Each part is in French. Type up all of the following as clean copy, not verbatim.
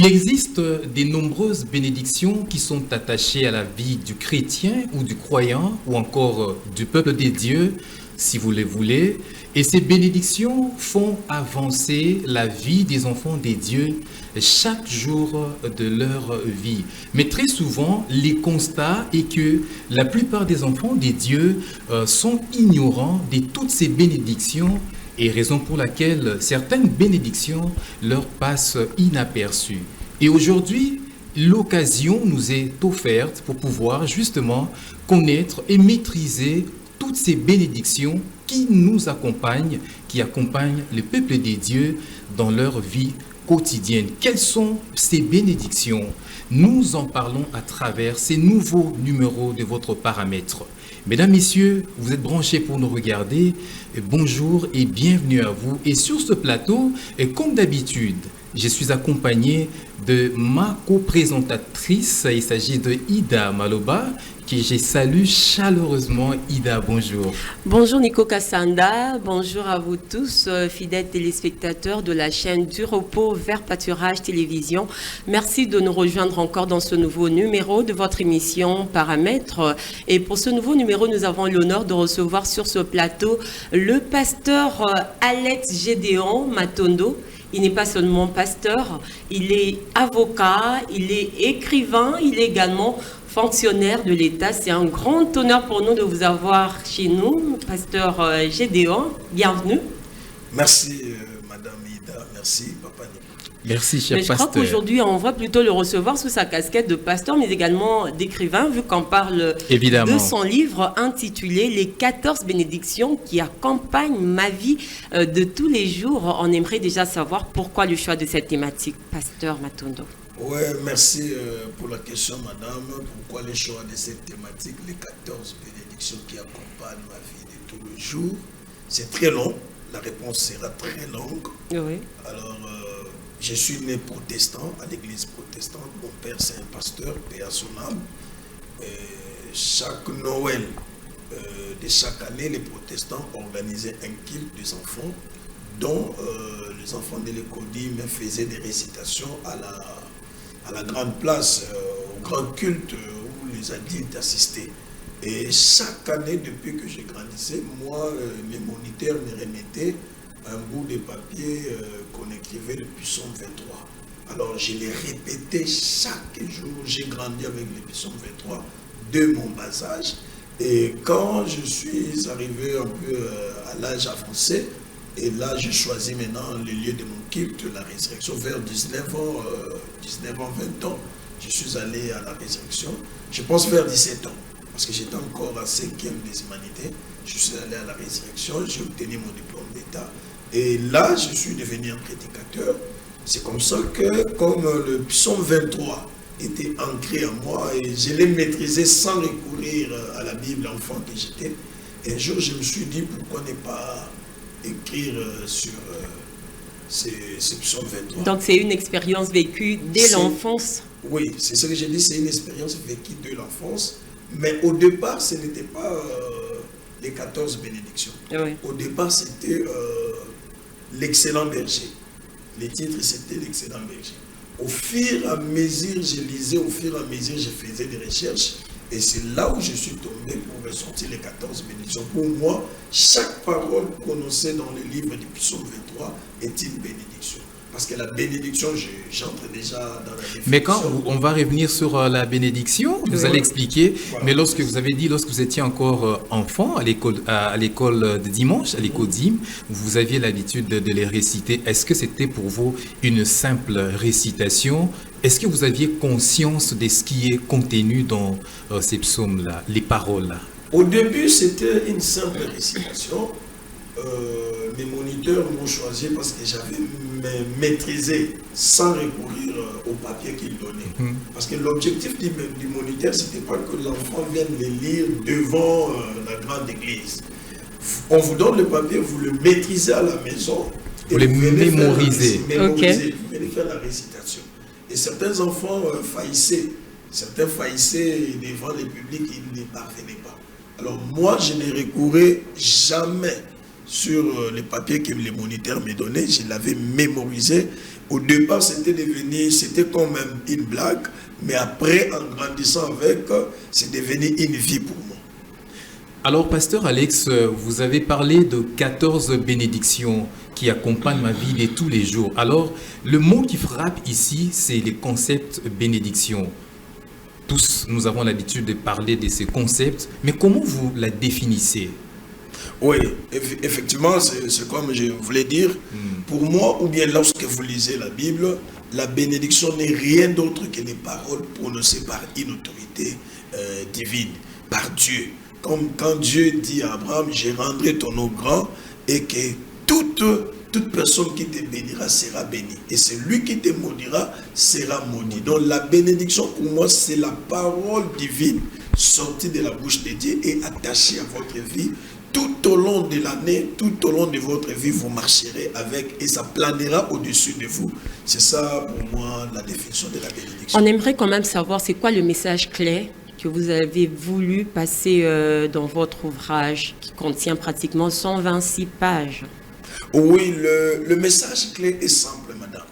Il existe de nombreuses bénédictions qui sont attachées à la vie du chrétien ou du croyant ou encore du peuple des dieux, si vous le voulez. Et ces bénédictions font avancer la vie des enfants des dieux chaque jour de leur vie. Mais très souvent, les constats est que la plupart des enfants des dieux sont ignorants de toutes ces bénédictions et raison pour laquelle certaines bénédictions leur passent inaperçues. Et aujourd'hui, l'occasion nous est offerte pour pouvoir justement connaître et maîtriser toutes ces bénédictions qui nous accompagnent, qui accompagnent le peuple des dieux dans leur vie quotidienne. Quelles sont ces bénédictions? Nous en parlons à travers ces nouveaux numéros de votre paramètre. Mesdames, Messieurs, vous êtes branchés pour nous regarder. Bonjour et bienvenue à vous. Et sur ce plateau, comme d'habitude, je suis accompagné de ma co-présentatrice. Il s'agit de Ida Maloba, que je salue chaleureusement. Ida, bonjour. Bonjour Nico Kassanda, bonjour à vous tous, fidèles téléspectateurs de la chaîne du repos Vert Pâturage Télévision. Merci de nous rejoindre encore dans ce nouveau numéro de votre émission Paramètres. Et pour ce nouveau numéro, nous avons l'honneur de recevoir sur ce plateau le pasteur Alex Gédéon Matondo. Il n'est pas seulement pasteur, il est avocat, il est écrivain, il est également fonctionnaire de l'État. C'est un grand honneur pour nous de vous avoir chez nous, pasteur Gédéon. Bienvenue. Merci, Madame Ida. Merci, Papa Nico. Merci, cher pasteur. pasteur. Je crois qu'aujourd'hui, on va plutôt le recevoir sous sa casquette de pasteur, mais également d'écrivain, vu qu'on parle de son livre intitulé « Les 14 bénédictions qui accompagnent ma vie de tous les jours ». On aimerait déjà savoir pourquoi le choix de cette thématique, pasteur Matondo. Oui, merci pour la question, madame. Pourquoi le choix de cette thématique, les 14 bénédictions qui accompagnent ma vie de tous les jours? C'est très long, la réponse sera très longue. Oui. Alors, je suis né protestant, à l'église protestante. Mon père, c'est un pasteur, paix à son âme. Chaque Noël de chaque année, les protestants organisaient un culte des enfants, dont les enfants de l'école me faisaient des récitations à la grande place, au grand culte où les adultes assistaient. Et chaque année, depuis que j'ai grandissé, moi, mes moniteurs me remettaient un bout de papier qu'on écrivait depuis Psaume 23. Alors, je l'ai répété chaque jour. J'ai grandi avec les Psaume 23 de mon bas âge. Et quand je suis arrivé un peu à l'âge avancé, et là, j'ai choisi maintenant le lieu de mon culte, la résurrection, vers 19 ans, 20 ans. Je suis allé à la résurrection, je pense vers 17 ans, parce que j'étais encore à 5e des humanités. Je suis allé à la résurrection, j'ai obtenu mon diplôme d'État. Et là, je suis devenu un prédicateur. C'est comme ça que, comme le psaume 23 était ancré en moi, et je l'ai maîtrisé sans recourir à la Bible, enfant que j'étais, un jour, je me suis dit, pourquoi ne pas écrire sur ces psaumes 23. Donc c'est une expérience vécue dès l'enfance. Oui, c'est ce que j'ai dit, c'est une expérience vécue dès l'enfance. Mais au départ, ce n'était pas les 14 bénédictions. Oui. Au départ, c'était l'excellent berger. Les titres, c'était l'excellent berger. Au fur et à mesure, je lisais, au fur et à mesure, je faisais des recherches. Et c'est là où je suis tombé pour ressortir les 14 bénédictions. Pour moi, chaque parole prononcée dans le livre du psaume 23 est une bénédiction. Parce que la bénédiction, j'entre déjà dans la définition. Mais quand on va revenir sur la bénédiction, vous allez expliquer. Voilà. Mais lorsque vous avez dit, lorsque vous étiez encore enfant à l'école de dimanche, à l'école d'hymne, vous aviez l'habitude de les réciter. Est-ce que c'était pour vous une simple récitation? Est-ce que vous aviez conscience de ce qui est contenu dans ces psaumes-là, les paroles-là? Au début, c'était une simple récitation. Mes moniteurs m'ont choisi parce que j'avais maîtrisé sans recourir au papier qu'ils donnaient. Parce que l'objectif du moniteur, ce n'était pas que l'enfant vienne les lire devant la grande église. On vous donne le papier, vous le maîtrisez à la maison. Vous le mémorisez. Okay. Vous venez faire la récitation. Et certains enfants faillissaient. Certains faillissaient devant le public, ils n'y parvenaient pas. Alors moi, je ne recourais jamais sur les papiers que les moniteurs me donnaient. Je l'avais mémorisé. Au départ, c'était quand même une blague, mais après, en grandissant avec, c'est devenu une vie pour moi. Alors, pasteur Alex, vous avez parlé de 14 bénédictions qui accompagnent ma vie de tous les jours. Alors, le mot qui frappe ici, c'est le concept bénédiction. Tous, nous avons l'habitude de parler de ces concepts, mais comment vous la définissez? Oui, effectivement, c'est comme je voulais dire. Pour moi, ou bien lorsque vous lisez la Bible, la bénédiction n'est rien d'autre que des paroles prononcées par une autorité divine, par Dieu. Comme quand Dieu dit à Abraham, je rendrai ton nom grand et que toute personne qui te bénira sera bénie. Et celui qui te maudira sera maudit. Donc la bénédiction pour moi, c'est la parole divine sortie de la bouche de Dieu et attachée à votre vie. Tout au long de l'année, tout au long de votre vie, vous marcherez avec et ça planera au-dessus de vous. C'est ça pour moi la définition de la bénédiction. On aimerait quand même savoir c'est quoi le message clé que vous avez voulu passer dans votre ouvrage qui contient pratiquement 126 pages. Oui, le message clé est simple, madame.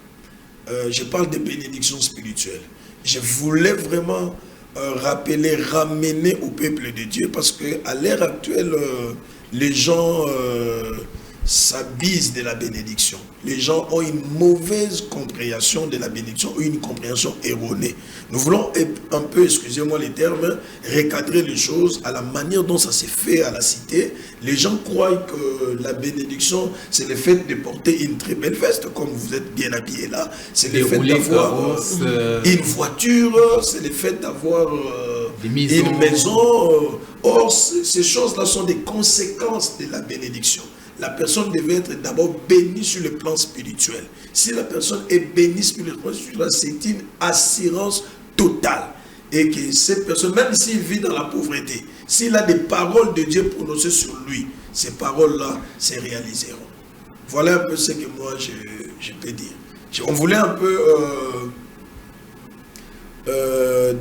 Je parle de bénédiction spirituelle. Je voulais vraiment ramener au peuple de Dieu parce qu'à l'ère actuelle, les gens s'abusent de la bénédiction. Les gens ont une mauvaise compréhension de la bénédiction ou une compréhension erronée. Nous voulons un peu, excusez-moi les termes, recadrer les choses à la manière dont ça s'est fait à la cité. Les gens croient que la bénédiction, c'est le fait de porter une très belle veste, comme vous êtes bien habillé là. C'est le fait d'avoir une voiture, c'est le fait d'avoir une maison. Or, ces choses-là sont des conséquences de la bénédiction. La personne devait être d'abord bénie sur le plan spirituel. Si la personne est bénie sur le plan spirituel, c'est une assurance totale. Et que cette personne, même s'il vit dans la pauvreté, s'il a des paroles de Dieu prononcées sur lui, ces paroles-là se réaliseront. Voilà un peu ce que moi je peux dire. On voulait un peu,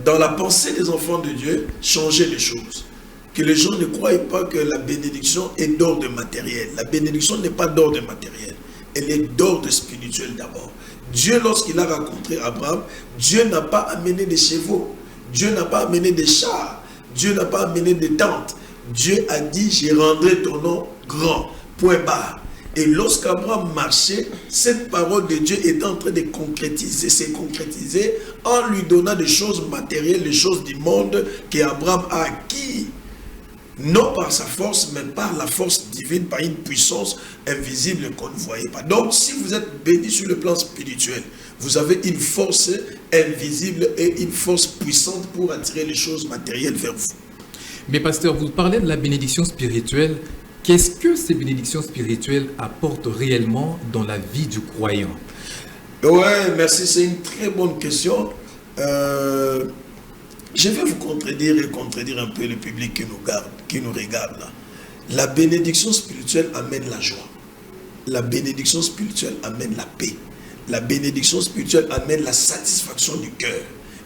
dans la pensée des enfants de Dieu, changer les choses. Que les gens ne croient pas que la bénédiction est d'ordre matériel. La bénédiction n'est pas d'ordre matériel. Elle est d'ordre spirituel d'abord. Dieu, lorsqu'il a rencontré Abraham, Dieu n'a pas amené des chevaux. Dieu n'a pas amené des chars. Dieu n'a pas amené des tentes. Dieu a dit, je rendrai ton nom grand. Point barre. Et lorsqu'Abraham marchait, cette parole de Dieu est en train de s'est concrétisée en lui donnant des choses matérielles, des choses du monde qu'Abraham a acquis. Non par sa force, mais par la force divine, par une puissance invisible qu'on ne voyait pas. Donc, si vous êtes béni sur le plan spirituel, vous avez une force invisible et une force puissante pour attirer les choses matérielles vers vous. Mais pasteur, vous parlez de la bénédiction spirituelle. Qu'est-ce que ces bénédictions spirituelles apportent réellement dans la vie du croyant? Ouais, merci, c'est une très bonne question. Je vais vous contredire et contredire un peu le public qui nous regarde là. La bénédiction spirituelle amène la joie. La bénédiction spirituelle amène la paix. La bénédiction spirituelle amène la satisfaction du cœur.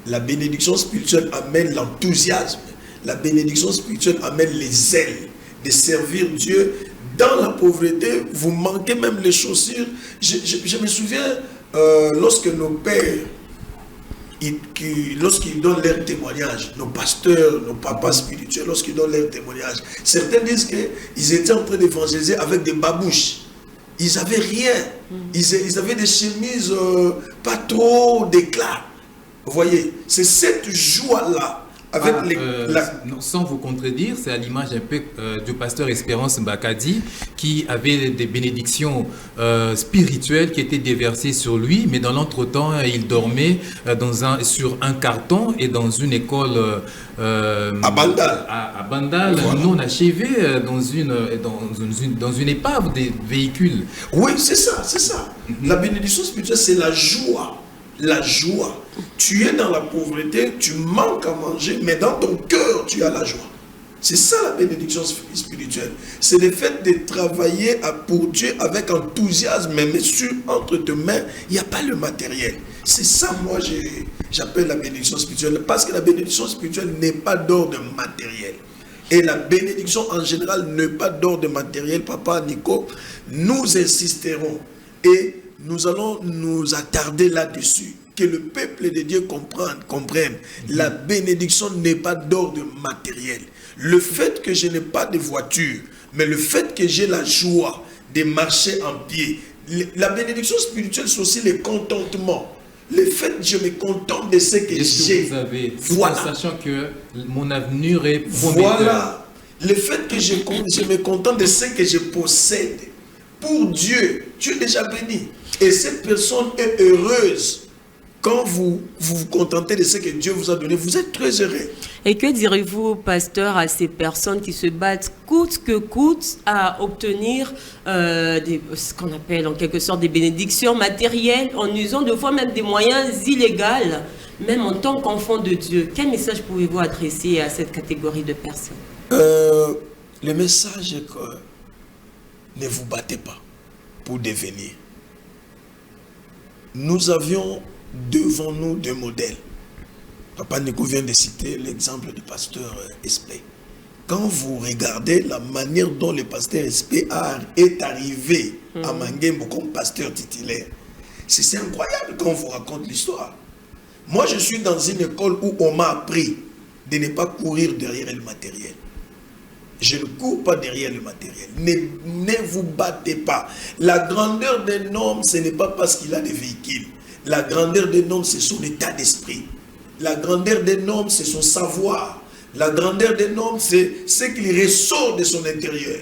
La bénédiction spirituelle amène l'enthousiasme. La bénédiction spirituelle amène les ailes de servir Dieu. Dans la pauvreté, vous manquez même les chaussures. Je me souviens, lorsque nos pères, lorsqu'ils donnent leur témoignage, nos pasteurs, nos papas spirituels, lorsqu'ils donnent leur témoignage, certains disent qu'ils étaient en train d'évangéliser avec des babouches. Ils n'avaient rien. Ils avaient des chemises pas trop d'éclat. Vous voyez, c'est cette joie-là. Sans vous contredire, c'est à l'image un peu du pasteur Espérance Mbakadi qui avait des bénédictions spirituelles qui étaient déversées sur lui, mais dans l'entretemps, il dormait sur un carton et dans une école à Bandal, voilà. Non achevée, dans une épave des véhicules. Oui, c'est ça, c'est ça. La bénédiction spirituelle, c'est la joie. La joie. Tu es dans la pauvreté, tu manques à manger, mais dans ton cœur, tu as la joie. C'est ça la bénédiction spirituelle. C'est le fait de travailler pour Dieu avec enthousiasme, mais entre tes mains, il n'y a pas le matériel. C'est ça, moi, j'appelle la bénédiction spirituelle. Parce que la bénédiction spirituelle n'est pas d'ordre matériel. Et la bénédiction en général n'est pas d'ordre matériel. Papa Nico, nous insisterons et nous allons nous attarder là-dessus. Que le peuple de Dieu comprenne. La bénédiction n'est pas d'ordre matériel. Le fait que je n'ai pas de voiture, mais le fait que j'ai la joie de marcher en pied, la bénédiction spirituelle, c'est aussi le contentement. Le fait que je me contente de ce que j'ai. Voilà. Sachant que mon avenir est prometteur. Voilà. Le fait que je me contente de ce que je possède. Pour Dieu, tu es déjà béni. Et cette personne est heureuse. Quand vous vous contentez de ce que Dieu vous a donné, vous êtes très heureux. Et que direz-vous, pasteur, à ces personnes qui se battent coûte que coûte à obtenir ce qu'on appelle en quelque sorte des bénédictions matérielles en usant de fois même des moyens illégaux, même en tant qu'enfant de Dieu? Quel message pouvez-vous adresser à cette catégorie de personnes? Le message est que ne vous battez pas pour devenir. Nous avions devant nous deux modèles. Papa Nico vient de citer l'exemple du pasteur Espé. Quand vous regardez la manière dont le pasteur Espé est arrivé à Mangembo comme pasteur titulaire, c'est incroyable quand on vous raconte l'histoire. Moi, je suis dans une école où on m'a appris de ne pas courir derrière le matériel. Je ne cours pas derrière le matériel. Ne vous battez pas. La grandeur d'un homme, ce n'est pas parce qu'il a des véhicules. La grandeur d'un homme, c'est son état d'esprit. La grandeur d'un homme, c'est son savoir. La grandeur d'un homme, c'est ce qu'il ressort de son intérieur.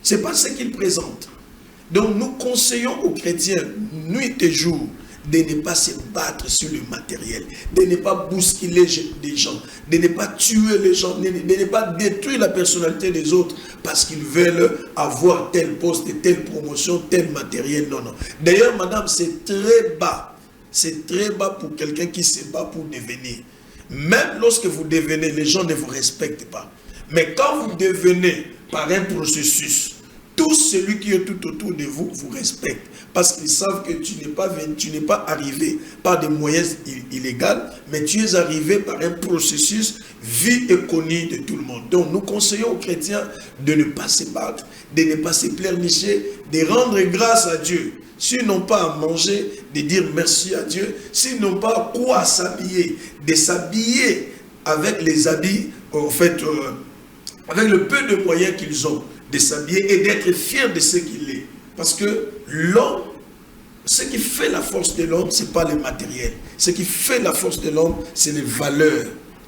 Ce n'est pas ce qu'il présente. Donc nous conseillons aux chrétiens, nuit et jour, de ne pas se battre sur le matériel, de ne pas bousculer des gens, de ne pas tuer les gens, de ne pas détruire la personnalité des autres parce qu'ils veulent avoir tel poste, telle promotion, tel matériel. Non, non. D'ailleurs, madame, c'est très bas. C'est très bas pour quelqu'un qui se bat pour devenir. Même lorsque vous devenez, les gens ne vous respectent pas. Mais quand vous devenez par un processus, tout celui qui est tout autour de vous vous respecte. Parce qu'ils savent que tu n'es pas arrivé par des moyens illégaux, mais tu es arrivé par un processus vu et connu de tout le monde. Donc nous conseillons aux chrétiens de ne pas se battre, de ne pas se pleurnicher, de rendre grâce à Dieu. S'ils n'ont pas à manger, de dire merci à Dieu. S'ils n'ont pas quoi s'habiller, de s'habiller avec les habits, en fait, avec le peu de moyens qu'ils ont, de s'habiller et d'être fiers de ce qu'il est. Parce que l'homme, ce qui fait la force de l'homme, ce n'est pas le matériel. Ce qui fait la force de l'homme, c'est les valeurs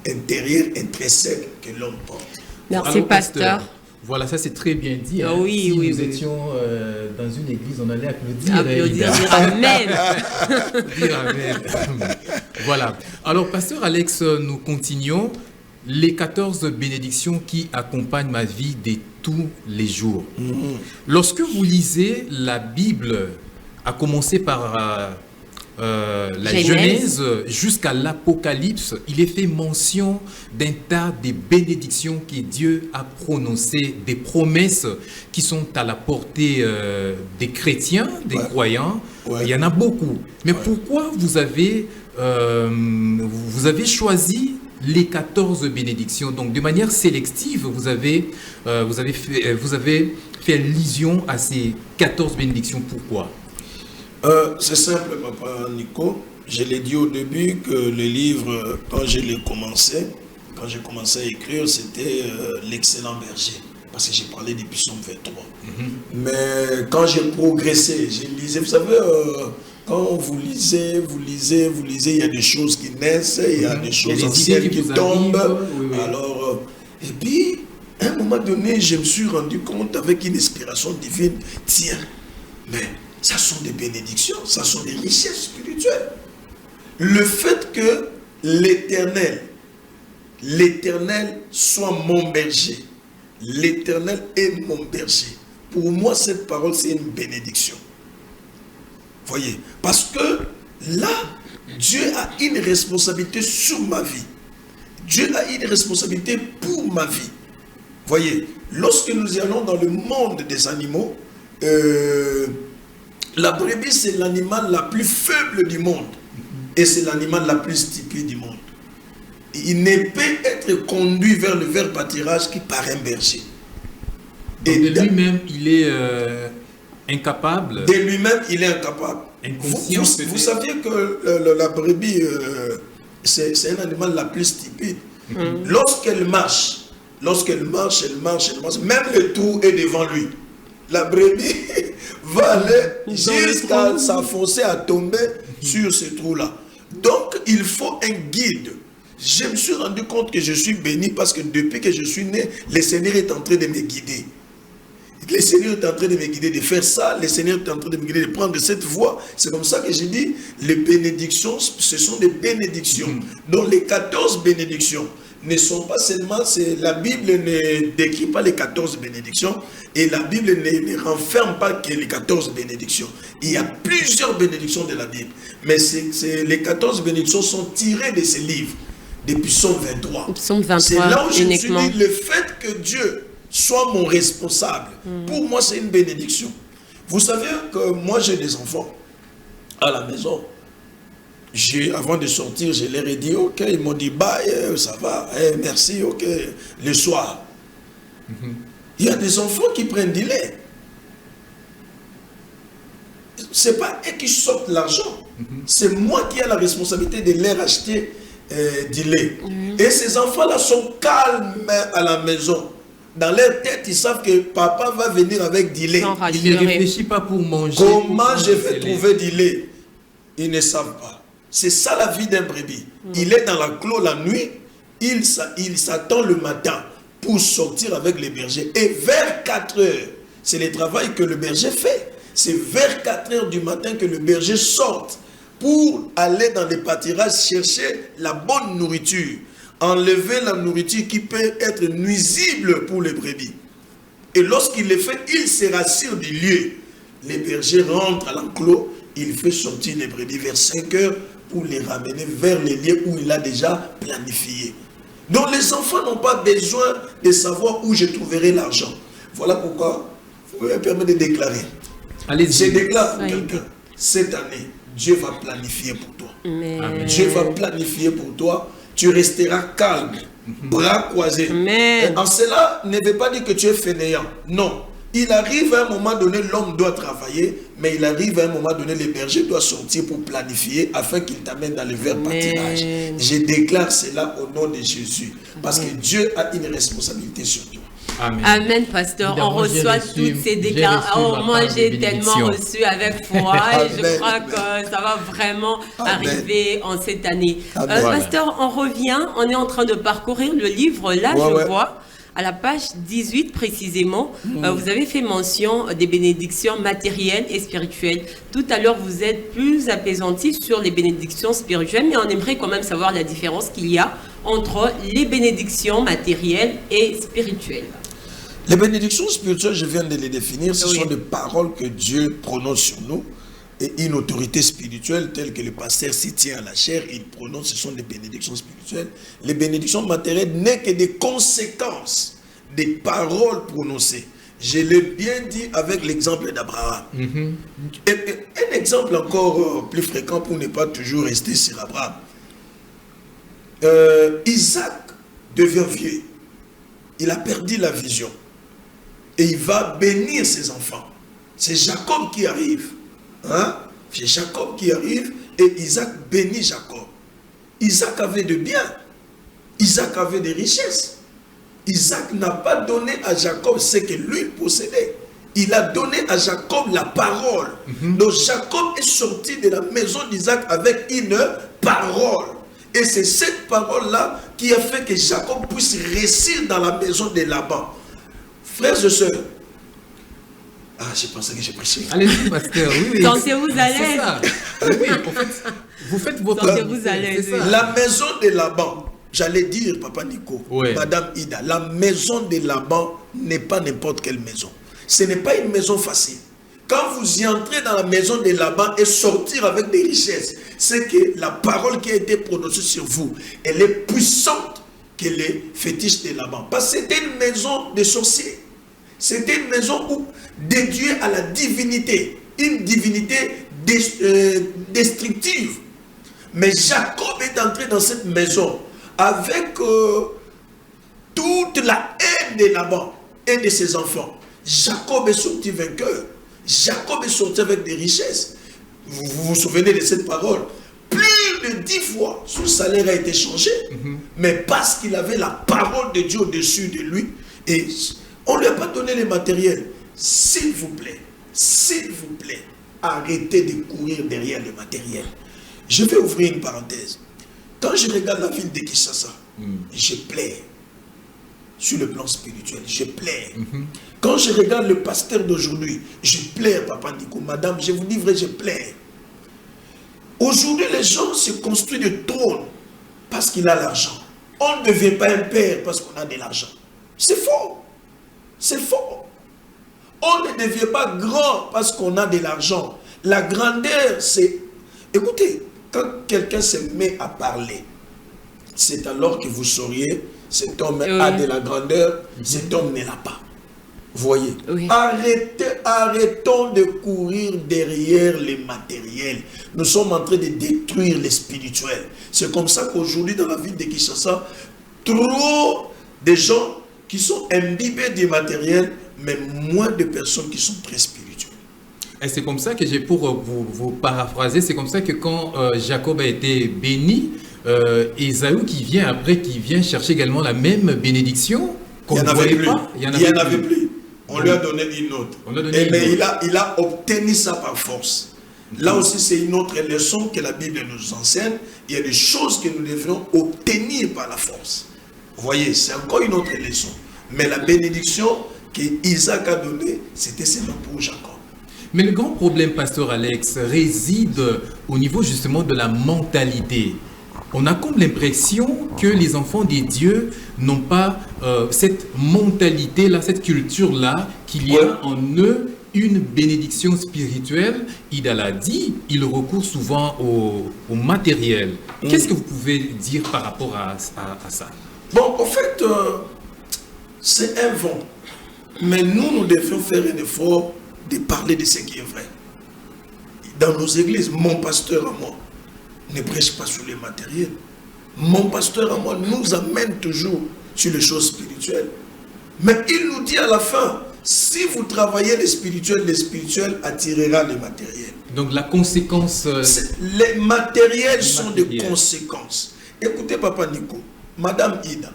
intérieures, intrinsèques que l'homme porte. Merci, alors, pasteur. Voilà, ça c'est très bien dit. Hein. Oui, si oui, nous étions dans une église, on allait applaudir. Applaudir, dire Amen. Dire Amen. Voilà. Alors, pasteur Alex, nous continuons. Les 14 bénédictions qui accompagnent ma vie de tous les jours. Lorsque vous lisez la Bible, à commencer par la Genèse jusqu'à l'Apocalypse, il est fait mention d'un tas de bénédictions que Dieu a prononcées, des promesses qui sont à la portée des chrétiens, des croyants. Il y en a beaucoup. Mais pourquoi vous avez choisi les 14 bénédictions? Donc de manière sélective, vous avez fait allusion à ces 14 bénédictions. Pourquoi? C'est simple, papa Nico. Je l'ai dit au début que le livre, quand j'ai commencé à écrire, c'était l'excellent berger. Parce que j'ai parlé des psaumes 23. Mais quand j'ai progressé, j'ai lisé, vous savez, quand vous lisez, il y a des choses qui naissent, il y a des choses anciennes qui tombent. Alors, et puis, à un moment donné, je me suis rendu compte avec une inspiration divine, tiens, mais ça sont des bénédictions, ça sont des richesses spirituelles. Le fait que l'Éternel soit mon berger, l'Éternel est mon berger. Pour moi, cette parole, c'est une bénédiction. Voyez, parce que là, Dieu a une responsabilité sur ma vie. Dieu a une responsabilité pour ma vie. Voyez, lorsque nous allons dans le monde des animaux, la brebis, c'est l'animal la plus faible du monde. Et c'est l'animal la plus stupide du monde. Il ne peut être être conduit vers le vert pâturage qui par un berger. Donc de lui-même, il est incapable. De lui-même, il est incapable. Inconscient. Vous saviez que la brebis, c'est un animal la plus stupide. Lorsqu'elle marche, elle marche, même le trou est devant lui. La brebis va aller jusqu'à s'enfoncer, à tomber sur ce trou-là. Donc, il faut un guide. Je me suis rendu compte que je suis béni parce que depuis que je suis né, le Seigneur est en train de me guider. Le Seigneur est en train de me guider de faire ça. Le Seigneur est en train de me guider de prendre cette voie. C'est comme ça que j'ai dit, les bénédictions, ce sont des bénédictions. Donc les 14 bénédictions ne sont pas seulement, la Bible ne décrit pas les 14 bénédictions et la Bible ne renferme pas que les 14 bénédictions. Il y a plusieurs bénédictions de la Bible. Mais les 14 bénédictions sont tirées de ces livres, depuis Psaume 23. Psaume 23 c'est là où je me suis uniquement. dit, le fait que Dieu soit mon responsable, pour moi c'est une bénédiction. Vous savez que moi j'ai des enfants à la maison. Avant de sortir, je leur ai dit ok, ils m'ont dit bye, ça va, merci, ok, le soir. Il y a des enfants qui prennent du lait. C'est pas eux qui sortent l'argent, c'est moi qui ai la responsabilité de leur acheter du lait. Et ces enfants-là sont calmes à la maison. Dans leur tête, ils savent que papa va venir avec du lait. Il ne réfléchit pas pour manger. Comment je vais trouver du lait? Ils ne savent pas. C'est ça la vie d'un brebis. Il est dans la clos la nuit, il s'attend le matin pour sortir avec les bergers. Et vers 4 heures, c'est le travail que le berger fait. C'est vers 4 heures du matin que le berger sort pour aller dans les pâturages chercher la bonne nourriture. Enlever la nourriture qui peut être nuisible pour les brebis. Et lorsqu'il le fait, il se rassure du lieu. Les bergers rentrent à l'enclos, il fait sortir les brebis vers 5 heures pour les ramener vers les lieux où il a déjà planifié. Donc les enfants n'ont pas besoin de savoir où je trouverai l'argent. Voilà pourquoi vous me permettez de déclarer. Allez-y. Je déclare pour quelqu'un, cette année, Dieu va planifier pour toi. Amen. Dieu va planifier pour toi. Tu resteras calme, bras croisés. Amen. En cela ne veut pas dire que tu es fainéant. Non. Il arrive à un moment donné, l'homme doit travailler, mais il arrive à un moment donné, le berger doit sortir pour planifier afin qu'il t'amène dans le vert pâturage. Je déclare cela au nom de Jésus. Parce que Dieu a une responsabilité sur toi. Amen. Amen, pasteur. Évidemment, on reçoit toutes ces déclarations. Oh, moi, j'ai tellement reçu avec foi et je crois que ça va vraiment arriver en cette année. Pasteur, on revient. On est en train de parcourir le livre. Là, je vois, à la page 18 précisément, vous avez fait mention des bénédictions matérielles et spirituelles. Tout à l'heure, vous êtes plus apaisantif sur les bénédictions spirituelles, mais on aimerait quand même savoir la différence qu'il y a entre les bénédictions matérielles et spirituelles. Les bénédictions spirituelles, je viens de les définir, ce sont des paroles que Dieu prononce sur nous et une autorité spirituelle telle que le pasteur s'y tient à la chair, il prononce, ce sont des bénédictions spirituelles. Les bénédictions matérielles n'est que des conséquences des paroles prononcées. Je l'ai bien dit avec l'exemple d'Abraham. Un exemple encore plus fréquent pour ne pas toujours rester sur Abraham. Isaac devient vieux. Il a perdu la vision. Et il va bénir ses enfants. C'est Jacob qui arrive. C'est Jacob qui arrive et Isaac bénit Jacob. Isaac avait de biens. Isaac avait des richesses. Isaac n'a pas donné à Jacob ce que lui possédait. Il a donné à Jacob la parole. Donc Jacob est sorti de la maison d'Isaac avec une parole. Et c'est cette parole-là qui a fait que Jacob puisse réussir dans la maison de Laban. Frères et sœurs, je pensais que j'ai prêché. Allez-y, pasteur. Oui, sentez-vous à l'aise. Oui, en fait, vous faites votre... Sentez-vous à l'aise. La maison de Laban, j'allais dire, Papa Nico, Madame Ida, la maison de Laban n'est pas n'importe quelle maison. Ce n'est pas une maison facile. Quand vous y entrez dans la maison de Laban et sortir avec des richesses, c'est que la parole qui a été prononcée sur vous, elle est puissante que les fétiches de Laban. Parce que c'était une maison de sorciers. C'était une maison où dédiée à la divinité. Une divinité destructive. Mais Jacob est entré dans cette maison avec de Laban et de ses enfants, Jacob est sorti vainqueur. Jacob est sorti avec des richesses. Vous vous souvenez de cette parole? Plus de 10 fois, son salaire a été changé, mais parce qu'il avait la parole de Dieu au-dessus de lui, et on ne lui a pas donné les matériels. S'il vous plaît, arrêtez de courir derrière les matériels. Je vais ouvrir une parenthèse. Quand je regarde la ville de Kinshasa, je pleure. Sur le plan spirituel, je pleure. Quand je regarde le pasteur d'aujourd'hui, je pleure, Papa Nico. Madame, je vous dis vrai, je pleure. Aujourd'hui, les gens se construisent des trônes parce qu'il a l'argent. On ne devient pas un père parce qu'on a de l'argent. C'est faux. C'est faux. On ne devient pas grand parce qu'on a de l'argent. La grandeur, c'est... Écoutez, quand quelqu'un se met à parler, c'est alors que vous sauriez, cet homme a de la grandeur, cet homme ne l'a pas. Vous voyez? Arrêtons de courir derrière les matériels. Nous sommes en train de détruire les spirituels. C'est comme ça qu'aujourd'hui, dans la ville de Kinshasa, trop de gens qui sont imbibés du matériel, mais moins de personnes qui sont très spirituelles. Et c'est comme ça que j'ai, pour vous paraphraser, c'est comme ça que quand Jacob a été béni, Ésaü qui vient chercher également la même bénédiction. Il n'y en avait plus. Il n'y en avait plus. On lui a donné une autre. Mais il a obtenu ça par force. Là aussi, c'est une autre leçon que la Bible nous enseigne. Il y a des choses que nous devons obtenir par la force. Vous voyez, c'est encore une autre leçon. Mais la bénédiction qu'Isaac a donnée, c'était seulement pour Jacob. Mais le grand problème, pasteur Alex, réside au niveau justement de la mentalité. On a comme l'impression que les enfants des dieux n'ont pas cette mentalité-là, cette culture-là, qu'il y a en eux une bénédiction spirituelle. Ida l'a dit, il recourt souvent au matériel. Qu'est-ce que vous pouvez dire par rapport à ça? Bon, en fait, c'est un vent. Mais nous devons faire un effort de parler de ce qui est vrai. Dans nos églises, mon pasteur à moi ne prêche pas sur les matériels. Mon pasteur à moi nous amène toujours sur les choses spirituelles. Mais il nous dit à la fin, si vous travaillez les spirituels attirera les matériels. Donc la conséquence... Les matériels sont des conséquences. Écoutez, Papa Nico, Madame Ida,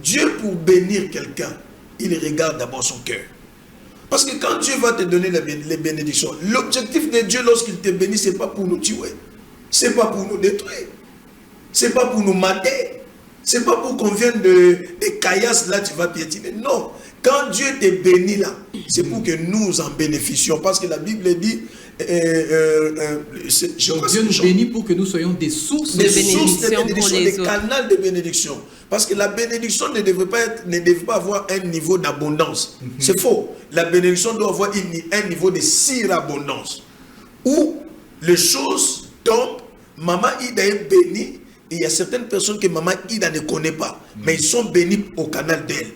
Dieu pour bénir quelqu'un, il regarde d'abord son cœur. Parce que quand Dieu va te donner les bénédictions, l'objectif de Dieu lorsqu'il te bénit, ce n'est pas pour nous tuer. Ce n'est pas pour nous détruire. Ce n'est pas pour nous mater. Ce n'est pas pour qu'on vienne des caillasses, là tu vas piétiner. Non. Quand Dieu te bénit là, c'est pour que nous en bénéficions. Parce que la Bible dit... Dieu nous bénit pour que nous soyons des sources de bénédiction, des canaux de bénédiction. Parce que la bénédiction ne devrait pas avoir un niveau d'abondance. C'est faux. La bénédiction doit avoir un niveau de surabondance. Où les choses tombent, Maman Ida est bénie, et il y a certaines personnes que Maman Ida ne connaît pas, mais ils sont bénis au canal d'elle.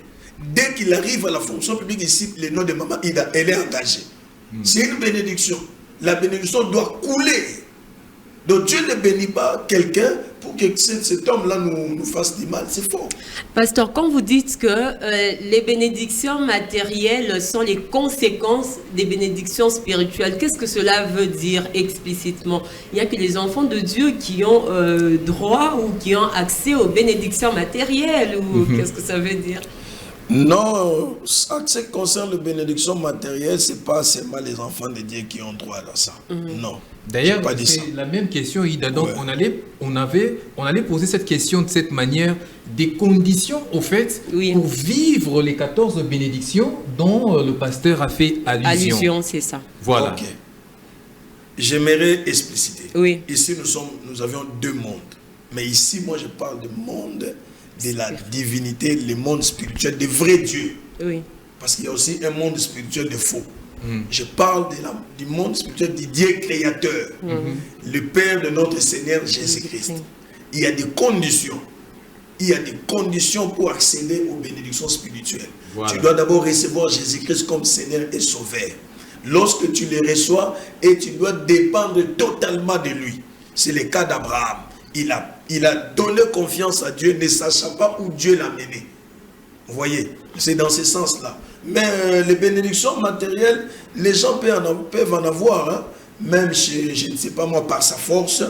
Dès qu'il arrive à la fonction publique ici, le nom de Maman Ida, elle est engagée. C'est une bénédiction. La bénédiction doit couler. Donc Dieu ne bénit pas quelqu'un pour que cet homme-là nous fasse du mal. C'est faux. Pasteur, quand vous dites que les bénédictions matérielles sont les conséquences des bénédictions spirituelles, qu'est-ce que cela veut dire explicitement? Il n'y a que les enfants de Dieu qui ont droit ou qui ont accès aux bénédictions matérielles, ou qu'est-ce que ça veut dire? Non, ce qui concerne les bénédictions matérielles, ce n'est pas seulement les enfants de Dieu qui ont droit à ça. Non. D'ailleurs, c'est la même question, Ida. Donc, on allait poser cette question de cette manière, des conditions, au fait, pour vivre les 14 bénédictions dont le pasteur a fait allusion. Allusion, c'est ça. Voilà. Okay. J'aimerais expliciter. Oui. Ici, nous avions deux mondes. Mais ici, moi, je parle du monde de la divinité, le monde spirituel, de vrai Dieu. Oui. Parce qu'il y a aussi un monde spirituel de faux. Je parle du monde spirituel du Dieu créateur, le Père de notre Seigneur Jésus-Christ. Il y a des conditions. Il y a des conditions pour accéder aux bénédictions spirituelles. Voilà. Tu dois d'abord recevoir Jésus-Christ comme Seigneur et Sauveur. Lorsque tu le reçois, et tu dois dépendre totalement de lui. C'est le cas d'Abraham. Il a donné confiance à Dieu, ne sachant pas où Dieu l'a mené. Vous voyez, c'est dans ce sens-là. Mais les bénédictions matérielles, les gens peuvent en avoir, hein. Même chez, je ne sais pas moi, par sa force,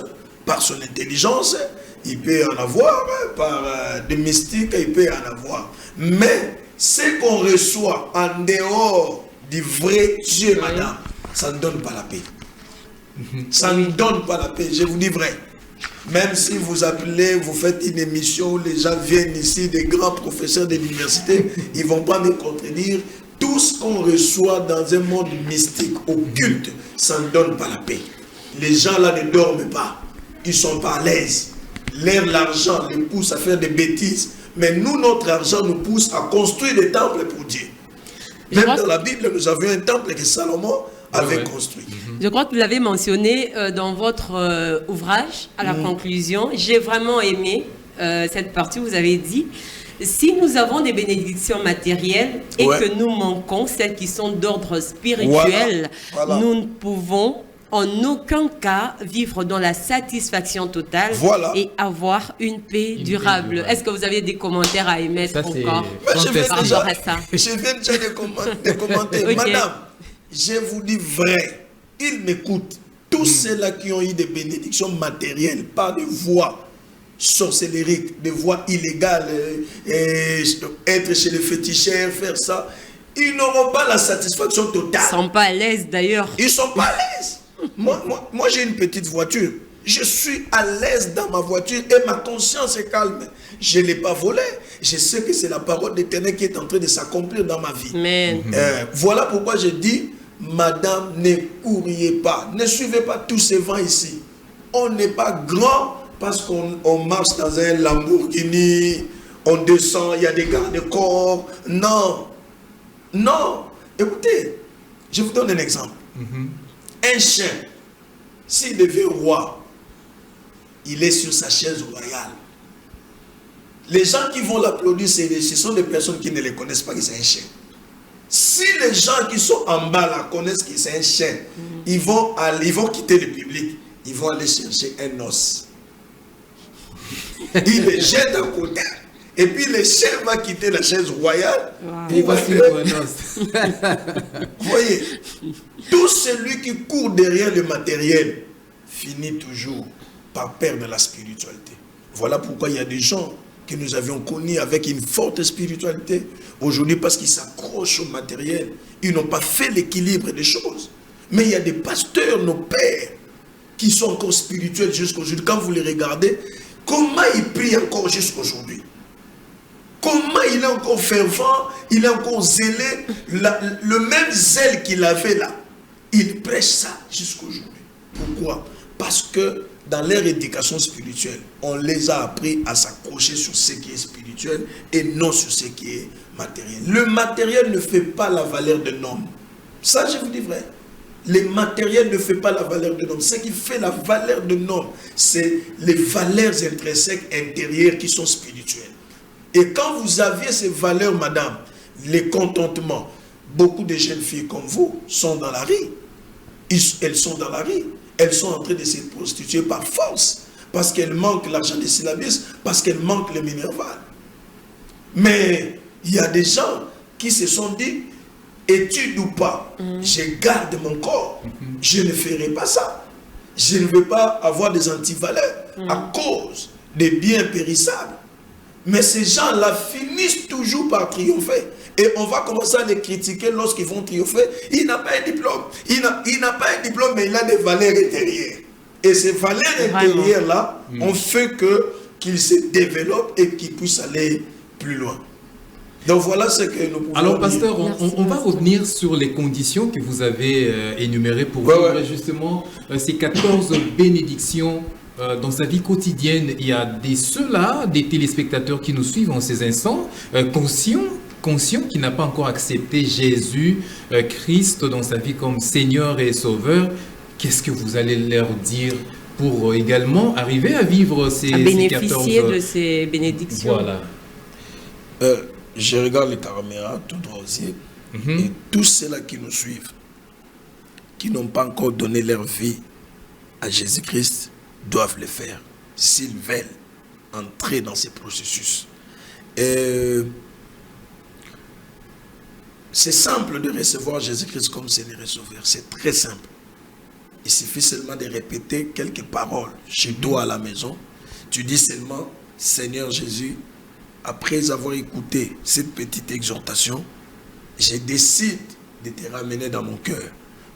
par son intelligence, il peut en avoir, hein, par des mystiques, il peut en avoir. Mais ce qu'on reçoit en dehors du vrai Dieu, madame, ça ne donne pas la paix. Ça ne donne pas la paix, je vous dis vrai. Même si vous appelez, vous faites une émission, les gens viennent ici, des grands professeurs de l'université, ils ne vont pas me contredire. Tout ce qu'on reçoit dans un monde mystique, occulte, ça ne donne pas la paix. Les gens là ne dorment pas. Ils ne sont pas à l'aise. L'argent les pousse à faire des bêtises. Mais nous, notre argent nous pousse à construire des temples pour Dieu. Même dans la Bible, nous avions un temple que Salomon avait construit. Je crois que vous l'avez mentionné dans votre ouvrage, à la conclusion. J'ai vraiment aimé cette partie où vous avez dit, si nous avons des bénédictions matérielles et que nous manquons celles qui sont d'ordre spirituel, nous ne pouvons en aucun cas vivre dans la satisfaction totale et avoir une paix durable. Est-ce que vous avez des commentaires à émettre encore par rapport à ça? Je viens déjà de commenter. Madame, je vous dis vrai, ils m'écoutent. Tous ceux-là qui ont eu des bénédictions matérielles par des voies sorcellériques, des voies illégales, être chez les féticheurs, faire ça, ils n'auront pas la satisfaction totale. Ils ne sont pas à l'aise d'ailleurs. Ils ne sont pas à l'aise. Moi j'ai une petite voiture. Je suis à l'aise dans ma voiture et ma conscience est calme. Je ne l'ai pas volée. Je sais que c'est la parole d'Éternel qui est en train de s'accomplir dans ma vie. Voilà pourquoi je dis, madame, ne couriez pas. Ne suivez pas tous ces vents ici. On n'est pas grand parce qu'on marche dans un Lamborghini, on descend, il y a des garde-corps. Non. Non. Écoutez, je vous donne un exemple. Un chien, s'il devient roi, il est sur sa chaise royale. Les gens qui vont l'applaudir, ce sont des personnes qui ne les connaissent pas que c'est un chien. Si les gens qui sont en bas là connaissent que c'est un chien, ils vont quitter le public. Ils vont aller chercher un os. Ils le jettent à côté. Et puis le chien va quitter la chaise royale. Il va suivre un os. Vous voyez, tout celui qui court derrière le matériel finit toujours par perdre la spiritualité. Voilà pourquoi il y a des gens que nous avions connus avec une forte spiritualité. Aujourd'hui, parce qu'ils s'accrochent au matériel, ils n'ont pas fait l'équilibre des choses. Mais il y a des pasteurs, nos pères, qui sont encore spirituels jusqu'aujourd'hui. Quand vous les regardez, comment ils prient encore jusqu'aujourd'hui? Comment il est encore fervent, il est encore zélé, le même zèle qu'il avait là. Il prêche ça jusqu'aujourd'hui. Pourquoi? Parce que dans leur éducation spirituelle, on les a appris à s'accrocher sur ce qui est spirituel et non sur ce qui est matériel. Le matériel ne fait pas la valeur d'un homme. Ça, je vous dis vrai. Le matériel ne fait pas la valeur d'un homme. Ce qui fait la valeur d'un homme, c'est les valeurs intrinsèques intérieures qui sont spirituelles. Et quand vous aviez ces valeurs, madame, les contentements, beaucoup de jeunes filles comme vous sont dans la rue. Elles sont dans la rue. Elles sont en train de se prostituer par force. Parce qu'elles manquent l'argent des syllabus, parce qu'elles manquent le minerval. Mais il y a des gens qui se sont dit, étude ou pas, je garde mon corps. Je ne ferai pas ça. Je ne veux pas avoir des antivaleurs à cause des biens périssables. Mais ces gens-là finissent toujours par triompher. Et on va commencer à les critiquer lorsqu'ils vont triompher. Il n'a pas un diplôme. Il n'a pas un diplôme, mais il a des valeurs intérieures. Et ces valeurs intérieures-là ont fait qu'ils se développent et qu'ils puissent aller plus loin. Donc voilà ce que nous pouvons Alors, pasteur, on va revenir sur les conditions que vous avez énumérées pour vivre justement ces 14 bénédictions dans sa vie quotidienne. Il y a ceux-là, des téléspectateurs qui nous suivent en ces instants, conscients qui n'a pas encore accepté Jésus, Christ dans sa vie comme Seigneur et Sauveur. Qu'est-ce que vous allez leur dire pour également arriver à vivre ces 14... bénéficier de ces bénédictions. Voilà. Je regarde les caméras tout droit aussi. Et tous ceux-là qui nous suivent, qui n'ont pas encore donné leur vie à Jésus-Christ, doivent le faire s'ils veulent entrer dans ces processus. C'est simple de recevoir Jésus-Christ comme Seigneur et Sauveur. C'est très simple. Il suffit seulement de répéter quelques paroles chez toi à la maison. Tu dis seulement, Seigneur Jésus, après avoir écouté cette petite exhortation, je décide de te ramener dans mon cœur.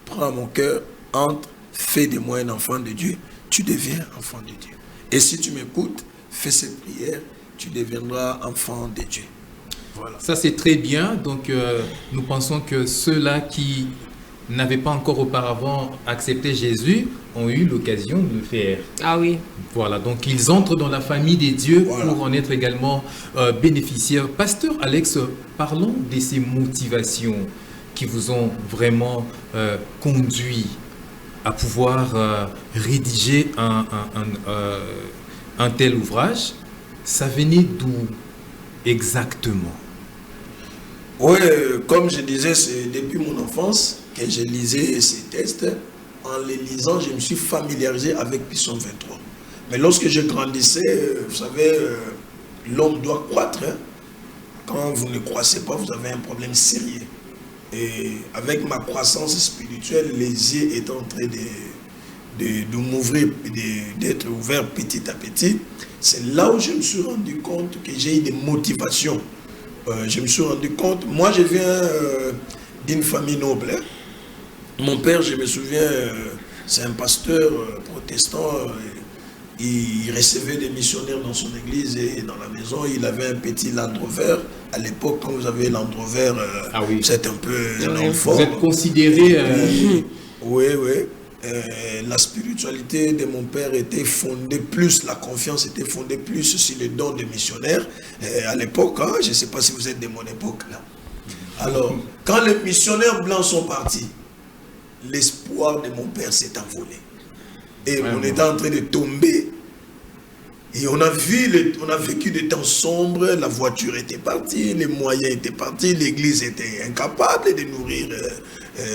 Prends mon cœur, entre, fais de moi un enfant de Dieu. Tu deviens enfant de Dieu. Et si tu m'écoutes, fais cette prière, tu deviendras enfant de Dieu. Voilà. Ça, c'est très bien. Donc, nous pensons que ceux-là qui n'avaient pas encore auparavant accepté Jésus ont eu l'occasion de le faire. Ah oui. Voilà, donc ils entrent dans la famille des dieux Voilà. pour en être également bénéficiaires. Pasteur Alex, parlons de ces motivations qui vous ont vraiment conduit à pouvoir rédiger un tel ouvrage. Ça venait d'où exactement? Oui, comme je disais, c'est depuis mon enfance que je lisais ces textes. En les lisant, je me suis familiarisé avec Psaume 23. Mais lorsque je grandissais, vous savez, l'homme doit croître. Hein. Quand vous ne croissez pas, vous avez un problème sérieux. Et avec ma croissance spirituelle, les yeux étaient en train de m'ouvrir, d'être ouverts petit à petit. C'est là où je me suis rendu compte que j'ai eu des motivations. Je me suis rendu compte, moi je viens d'une famille noble. Hein. Mon père, je me souviens, c'est un pasteur protestant. Il recevait des missionnaires dans son église et dans la maison, il avait un petit Land Rover. À l'époque, quand vous avez Land Rover, oui. c'est un peu un Oui. enfant. Vous êtes considéré... Oui, oui. La spiritualité de mon père était fondée plus, la confiance était fondée plus sur les dons de missionnaires. À l'époque, hein, je ne sais pas si vous êtes de mon époque là. Alors, quand les missionnaires blancs sont partis, l'espoir de mon père s'est envolé. Et on était en train de tomber. Et on a vécu des temps sombres, la voiture était partie, les moyens étaient partis, l'église était incapable de nourrir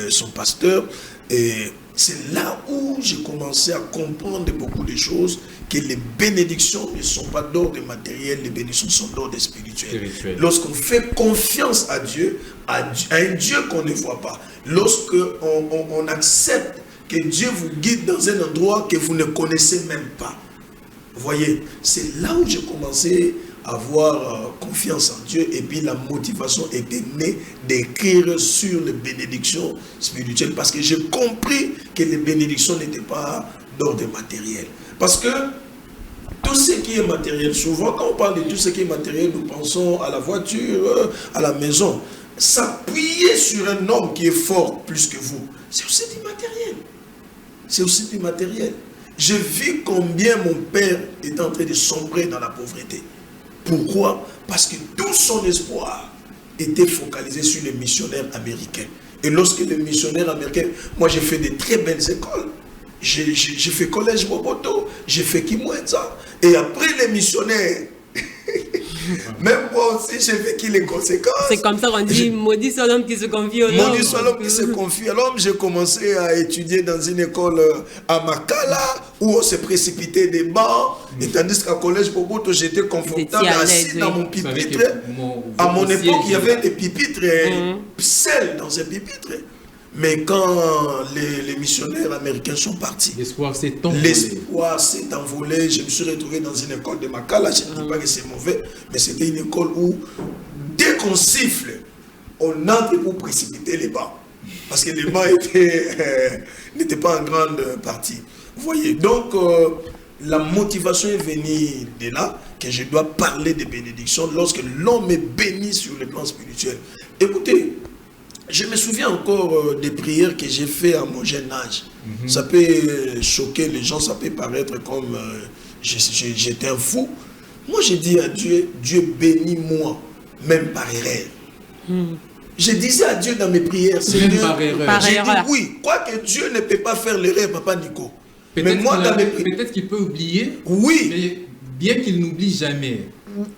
son pasteur. Et c'est là où j'ai commencé à comprendre beaucoup de choses, que les bénédictions ne sont pas d'ordre matériel, les bénédictions sont d'ordre spirituel. Lorsqu'on fait confiance à Dieu, à un Dieu qu'on ne voit pas, lorsqu'on accepte que Dieu vous guide dans un endroit que vous ne connaissez même pas, vous voyez, c'est là où j'ai commencé à avoir confiance en Dieu, et puis la motivation était née d'écrire sur les bénédictions spirituelles, parce que j'ai compris que les bénédictions n'étaient pas d'ordre matériel. Parce que tout ce qui est matériel, souvent quand on parle de tout ce qui est matériel, nous pensons à la voiture, à la maison. S'appuyer sur un homme qui est fort plus que vous, c'est aussi du matériel. C'est aussi du matériel. J'ai vu combien mon père est en train de sombrer dans la pauvreté. Pourquoi? Parce que tout son espoir était focalisé sur les missionnaires américains. Et lorsque les missionnaires américains, moi j'ai fait de très belles écoles. J'ai fait collège Boboto, j'ai fait Kimwenza. Et après les missionnaires, même moi aussi j'ai vécu les conséquences. C'est comme ça qu'on dit, maudit soit l'homme qui se confie au l'homme. Maudit soit l'homme qui se confie à l'homme. J'ai commencé à étudier dans une école à Makala, où on se précipitait des bancs. Et tandis qu'à collège Boboto, j'étais confortable, assis dans mon pupitre. À mon époque, il y avait des pupitres, seuls dans un pupitre. Mais quand les missionnaires américains sont partis, l'espoir s'est envolé. L'espoir s'est envolé. Je me suis retrouvé dans une école de Makala. Je ne dis pas que c'est mauvais, mais c'était une école où, dès qu'on siffle, on entre pour précipiter les bancs. Parce que les bancs n'étaient pas en grande partie. Vous voyez, donc la motivation est venue de là, que je dois parler de bénédiction lorsque l'homme est béni sur le plan spirituel. Écoutez, je me souviens encore des prières que j'ai faites à mon jeune âge. Ça peut choquer les gens, ça peut paraître comme j'étais un fou. Moi, j'ai dit à Dieu, Dieu bénis-moi, même par erreur. Je disais à Dieu dans mes prières, Seigneur, par erreur. J'ai dit oui, quoi que Dieu ne peut pas faire l'erreur, Papa Nico. Mais moi, dans mes prières, peut-être qu'il peut oublier, oui, mais bien qu'il n'oublie jamais.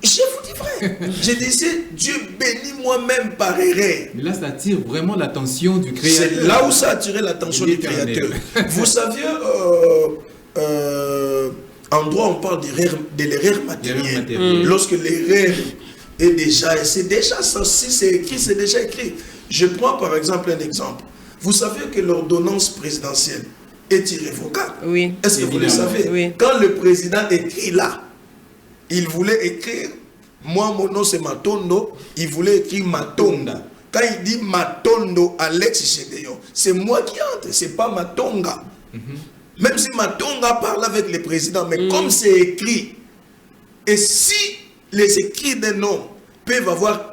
Je vous dis vrai. Je disais, Dieu bénit moi-même par erreur. Mais là, ça attire vraiment l'attention du Créateur. C'est là où ça a attiré l'attention du Créateur. Vous saviez, en droit, on parle de l'erreur matérielle. Lorsque l'erreur est déjà, c'est déjà ça, si c'est écrit, c'est déjà écrit. Je prends par exemple un exemple. Vous savez que l'ordonnance présidentielle est irrévocable. Oui. Est-ce que vous le savez? Oui. Quand le président écrit là, il voulait écrire, moi mon nom c'est Matondo, il voulait écrire Matonda. Quand il dit Matondo Alex Chedeyo, c'est moi qui entre, c'est pas Matonga. Même si Matonga parle avec le président, mais comme c'est écrit, et si les écrits d'un homme peuvent avoir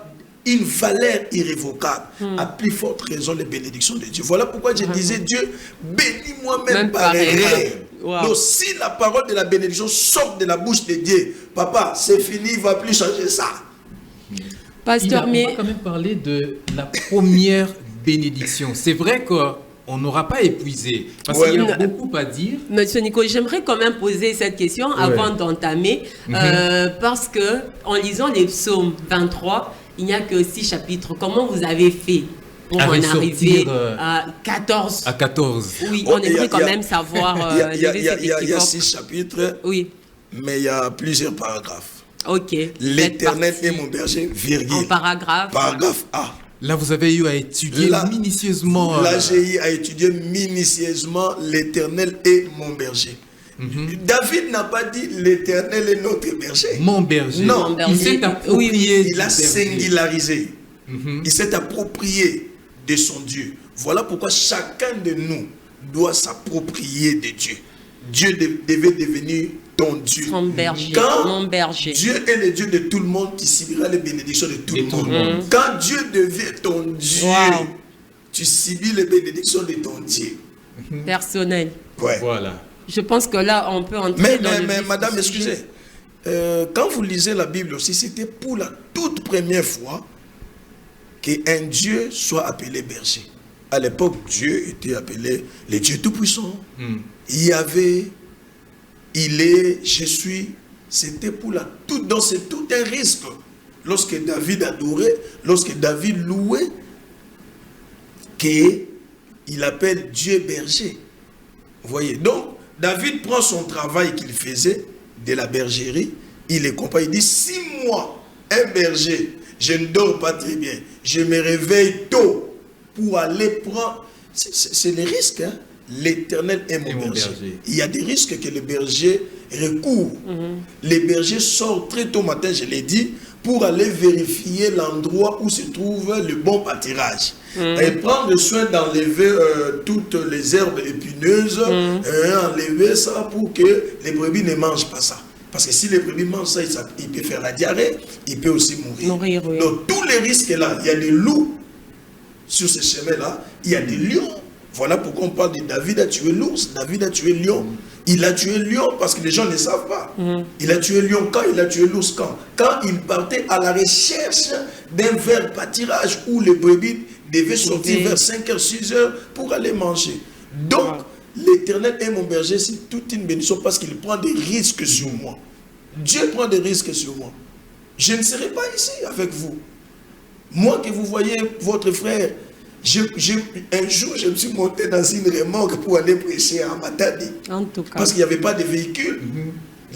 une valeur irrévocable, à plus forte raison les bénédictions de Dieu. Voilà pourquoi je disais, Dieu, bénis-moi même par erreur. Wow. Donc si la parole de la bénédiction sort de la bouche de Dieu, papa, c'est fini, il ne va plus changer ça. Pasteur, On va quand même parler de la première bénédiction. C'est vrai qu'on n'aura pas épuisé, parce qu'il y a beaucoup à dire. Monsieur Nico, j'aimerais quand même poser cette question avant d'entamer, parce que en lisant les psaumes 23, il n'y a que 6 chapitres. Comment vous avez fait pour en arriver à 14? À 14. Oui, on aimerait quand même savoir. Il y a 6 chapitres, oui, mais il y a plusieurs paragraphes. Ok. L'Éternel est mon berger, virgule. En paragraphe. Paragraphe A. Là, vous avez eu à étudier minutieusement. Là, j'ai eu à étudier minutieusement l'Éternel est mon berger. David n'a pas dit l'Éternel est notre berger. Mon berger. Non, il s'est approprié. Il a singularisé. Il s'est approprié de son Dieu. Voilà pourquoi chacun de nous doit s'approprier de Dieu. Dieu devait devenir ton Dieu. Son berger, quand mon berger. Dieu est le Dieu de tout le monde qui subira les bénédictions de tout le monde. Quand Dieu devient ton Dieu, tu subis les bénédictions de ton Dieu. Personnel. Ouais. Voilà. Je pense que là, on peut entrer dans mais madame, excusez. Quand vous lisez la Bible aussi, c'était pour la toute première fois qu'un Dieu soit appelé berger. À l'époque, Dieu était appelé le Dieu Tout-Puissant. Il y avait, il est, je suis. C'était pour la toute. Donc c'est tout un risque. Lorsque David adorait, lorsque David louait, qu'il appelle Dieu berger. Vous voyez, donc David prend son travail qu'il faisait de la bergerie, il est compris, il dit, si moi, un berger, je ne dors pas très bien, je me réveille tôt pour aller prendre, c'est le risque, hein? L'Éternel est mon berger. Il y a des risques que le berger recourt. Les bergers sortent très tôt matin, je l'ai dit, pour aller vérifier l'endroit où se trouve le bon pâturage. Et prendre soin d'enlever toutes les herbes épineuses, enlever ça pour que les brebis ne mangent pas ça. Parce que si les brebis mangent ça, il peut faire la diarrhée, il peut aussi mourir. Oui. Donc tous les risques là, il y a des loups sur ce chemin-là, il y a des lions. Voilà pourquoi on parle de David a tué l'ours, David a tué le lion. Il a tué le lion parce que les gens ne savent pas. Il a tué le lion quand, il a tué l'ours quand. Quand il partait à la recherche d'un vert pâturage où les brebis devaient sortir vers 5h, 6h pour aller manger. Donc, l'Éternel est mon berger, c'est toute une bénédiction parce qu'il prend des risques sur moi. Dieu prend des risques sur moi. Je ne serai pas ici avec vous. Moi que vous voyez, votre frère, un jour, je me suis monté dans une remorque pour aller prêcher à Matadi. En tout cas. Parce qu'il n'y avait pas de véhicule.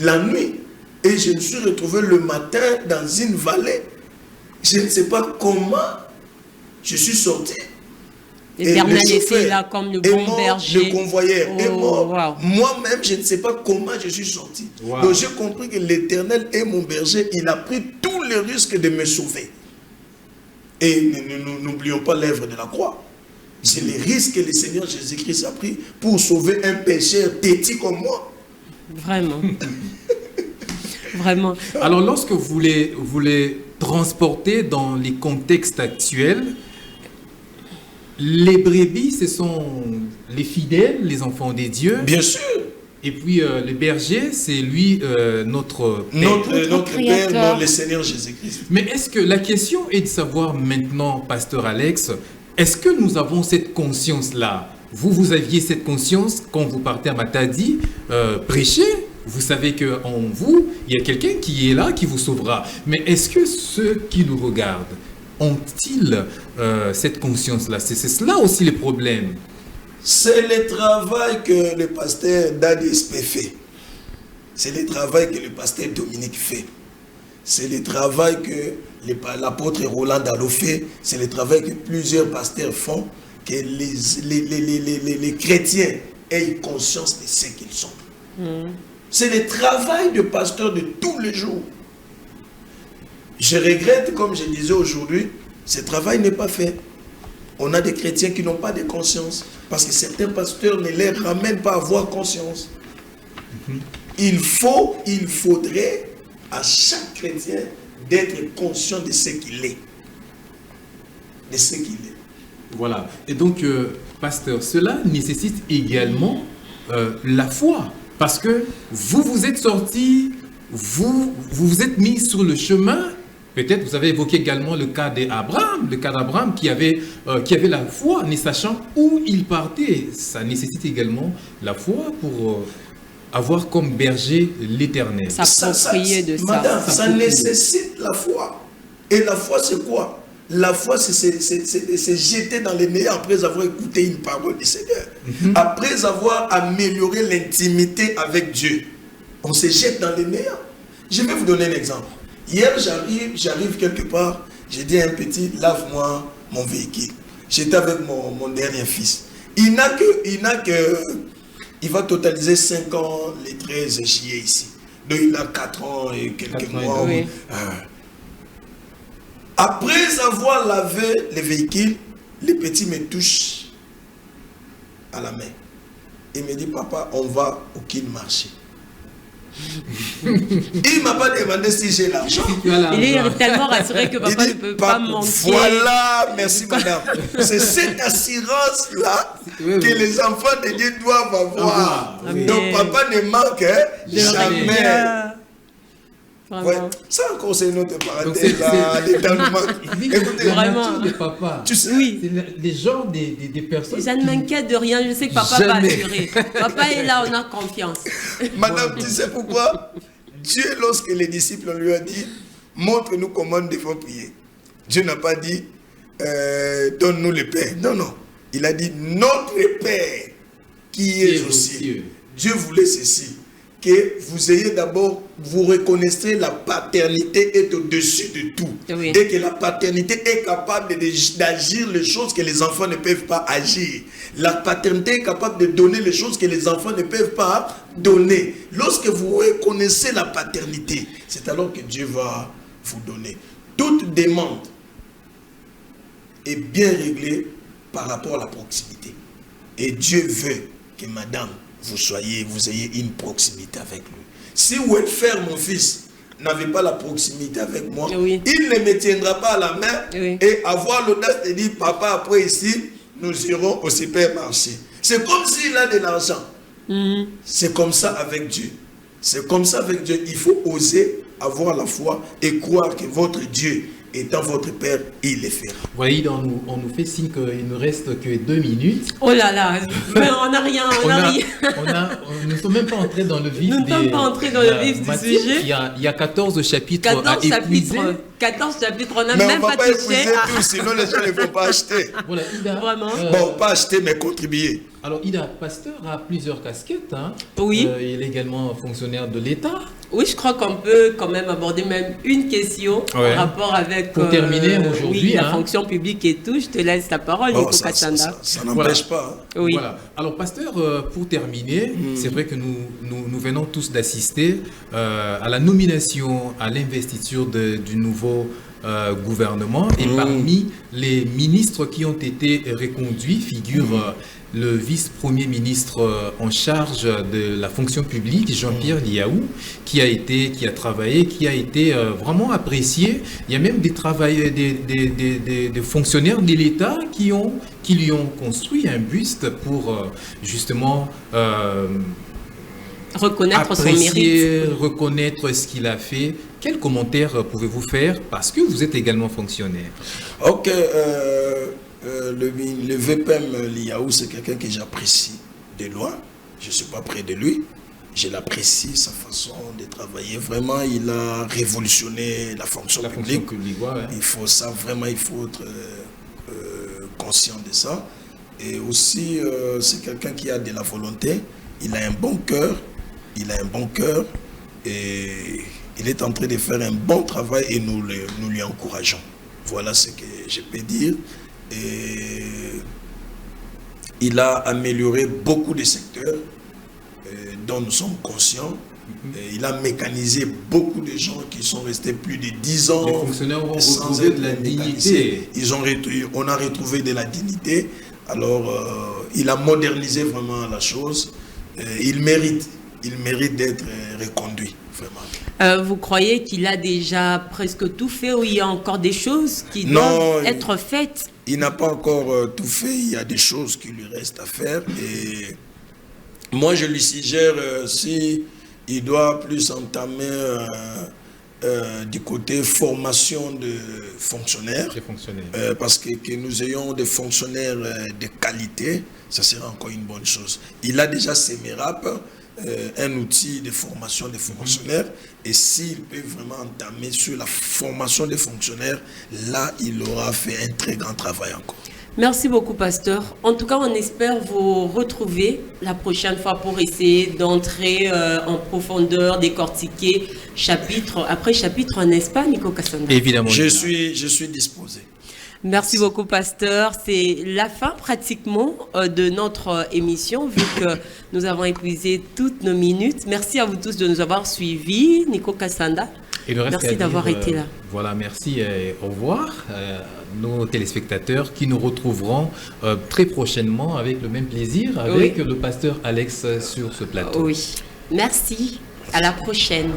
La nuit. Et je me suis retrouvé le matin dans une vallée. Je ne sais pas comment je suis sorti. L'Éternel était là comme le bon berger. Le convoyeur est mort. Moi-même, je ne sais pas comment je suis sorti. Donc j'ai compris que l'Éternel est mon berger. Il a pris tous les risques de me sauver. Et n'oublions pas l'œuvre de la croix. C'est les risques que le Seigneur Jésus-Christ a pris pour sauver un pécheur têtu comme moi. Vraiment. Vraiment. Alors, lorsque vous les transporter dans les contextes actuels, les brebis, ce sont les fidèles, les enfants des dieux. Bien sûr. Et puis le berger, c'est lui notre Père. Notre Père, non, le Seigneur Jésus-Christ. Mais est-ce que la question est de savoir maintenant, Pasteur Alex, est-ce que nous avons cette conscience-là? Vous aviez cette conscience quand vous partez à Matadi prêcher? Vous savez qu'en vous, il y a quelqu'un qui est là, qui vous sauvera. Mais est-ce que ceux qui nous regardent ont-ils cette conscience-là? C'est cela aussi le problème. C'est le travail que le pasteur Dadi Spé fait. C'est le travail que le pasteur Dominique fait. C'est le travail que l'apôtre Roland Dalo fait, c'est le travail que plusieurs pasteurs font, que les chrétiens aient conscience de ce qu'ils sont. C'est le travail de pasteur de tous les jours. Je regrette, comme je disais aujourd'hui, ce travail n'est pas fait. On a des chrétiens qui n'ont pas de conscience, parce que certains pasteurs ne les ramènent pas à avoir conscience. Il faudrait à chaque chrétien d'être conscient de ce qu'il est. De ce qu'il est. Voilà. Et donc, pasteur, cela nécessite également la foi. Parce que vous vous êtes sorti, vous vous êtes mis sur le chemin. Peut-être vous avez évoqué également le cas d'Abraham, qui avait la foi, ne sachant où il partait. Ça nécessite également la foi pour avoir comme berger l'Éternel. S'approprier de ça. Madame, ça nécessite la foi. Et la foi, c'est quoi? La foi, c'est jeter dans les néants après avoir écouté une parole du Seigneur. Après avoir amélioré l'intimité avec Dieu. On se jette dans les néants. Je vais vous donner un exemple. Hier, j'arrive quelque part, j'ai dit à un petit, lave-moi mon véhicule. J'étais avec mon dernier fils. Il va totaliser 5 ans le 13 juillet ici. Donc il a 4 ans et quelques mois. Oui. Après avoir lavé le véhicule, le petit me touche à la main. Il me dit, papa, on va au marché. Il ne m'a pas demandé si j'ai l'argent. Il est tellement rassuré que papa ne peut pas manquer. Voilà, merci madame. C'est cette assurance-là que les enfants de Dieu doivent avoir. Donc papa ne manque jamais. Ouais. Ça encore c'est une autre parenthèse là, écoutez, vraiment de papa. Tu sais, les genres des personnes. Ça ne m'inquiète de rien, je sais que papa va assurer. Papa est là, on a confiance. Madame, tu sais pourquoi? Dieu, lorsque les disciples lui ont dit, montre-nous comment nous devons prier. Dieu n'a pas dit, donne-nous le Père. Non, non. Il a dit, notre Père qui est aux cieux. Dieu voulait ceci. Que vous ayez d'abord, vous reconnaissez la paternité est au-dessus de tout. Oui. Et que la paternité est capable d'agir les choses que les enfants ne peuvent pas agir. La paternité est capable de donner les choses que les enfants ne peuvent pas donner. Lorsque vous reconnaissez la paternité, c'est alors que Dieu va vous donner. Toute demande est bien réglée par rapport à la proximité. Et Dieu veut que madame, vous ayez une proximité avec lui. Si Welfare, mon fils, n'avait pas la proximité avec moi, il ne me tiendra pas à la main et avoir l'audace de dire, papa, après ici, nous irons au supermarché. C'est comme s'il a de l'argent. C'est comme ça avec Dieu. C'est comme ça avec Dieu. Il faut oser avoir la foi et croire que votre Dieu étant votre Père, il le fera. Vous voyez, on nous fait signe qu'il ne reste que 2 minutes. Oh là là, on n'a rien, nous ne sommes même pas entrés dans le vif Nous ne sommes pas entrés dans le vif du sujet. Il y a 14 chapitres à épuiser. 14 chapitres, on n'a même pas touché. Mais on ne va pas épuiser tout, sinon les gens ne vont pas acheter. Voilà, Ida, vraiment. Bon, pas acheter, mais contribuer. Alors, Ida, pasteur a plusieurs casquettes. Hein. Oui. Il est également fonctionnaire de l'État. Oui, je crois qu'on peut quand même aborder même une question en rapport avec pour terminer aujourd'hui, la fonction publique et tout. Je te laisse la parole, Nico Kassanda. Ça n'empêche pas. Oui. Voilà. Alors, pasteur, pour terminer, c'est vrai que nous venons tous d'assister à la nomination, à l'investiture du nouveau gouvernement. Et parmi les ministres qui ont été reconduits figure le vice-premier ministre en charge de la fonction publique, Jean-Pierre Liaou, qui a travaillé, qui a été vraiment apprécié. Il y a même des fonctionnaires de l'État qui lui ont construit un buste pour justement reconnaître son mérite. Reconnaître ce qu'il a fait. Quel commentaire pouvez-vous faire parce que vous êtes également fonctionnaire? Ok, le VPM Liaou, c'est quelqu'un que j'apprécie de loin. Je ne suis pas près de lui. Je l'apprécie, sa façon de travailler. Vraiment, il a révolutionné la fonction publique. Il faut ça, vraiment, il faut être conscient de ça. Et aussi, c'est quelqu'un qui a de la volonté. Il a un bon cœur. Et Il est en train de faire un bon travail et nous lui encourageons. Voilà ce que je peux dire. Et il a amélioré beaucoup de secteurs dont nous sommes conscients. Et il a mécanisé beaucoup de gens qui sont restés plus de 10 ans. Les fonctionnaires ont sans retrouvé être de la mécanisés. dignité. On a retrouvé de la dignité. Alors, il a modernisé vraiment la chose. Il mérite d'être reconduit, vraiment. Vous croyez qu'il a déjà presque tout fait ou il y a encore des choses qui doivent être faites? Il n'a pas encore tout fait. Il y a des choses qui lui restent à faire. Et moi, je lui suggère si il doit plus entamer du côté formation de fonctionnaires. Parce que nous ayons des fonctionnaires de qualité, ça sera encore une bonne chose. Il a déjà CEMERAP, un outil de formation des fonctionnaires, et s'il peut vraiment entamer sur la formation des fonctionnaires, là, il aura fait un très grand travail encore. Merci beaucoup, pasteur. En tout cas, on espère vous retrouver la prochaine fois pour essayer d'entrer en profondeur, décortiquer chapitre après chapitre, n'est-ce pas, Nico Kassanda? Évidemment. Je suis disposé. Merci beaucoup, pasteur. C'est la fin pratiquement de notre émission, vu que nous avons épuisé toutes nos minutes. Merci à vous tous de nous avoir suivis. Nico Kassanda, merci d'avoir été là. Voilà, merci et au revoir. Nos téléspectateurs qui nous retrouveront très prochainement avec le même plaisir, avec le pasteur Alex sur ce plateau. Oui, merci. À la prochaine.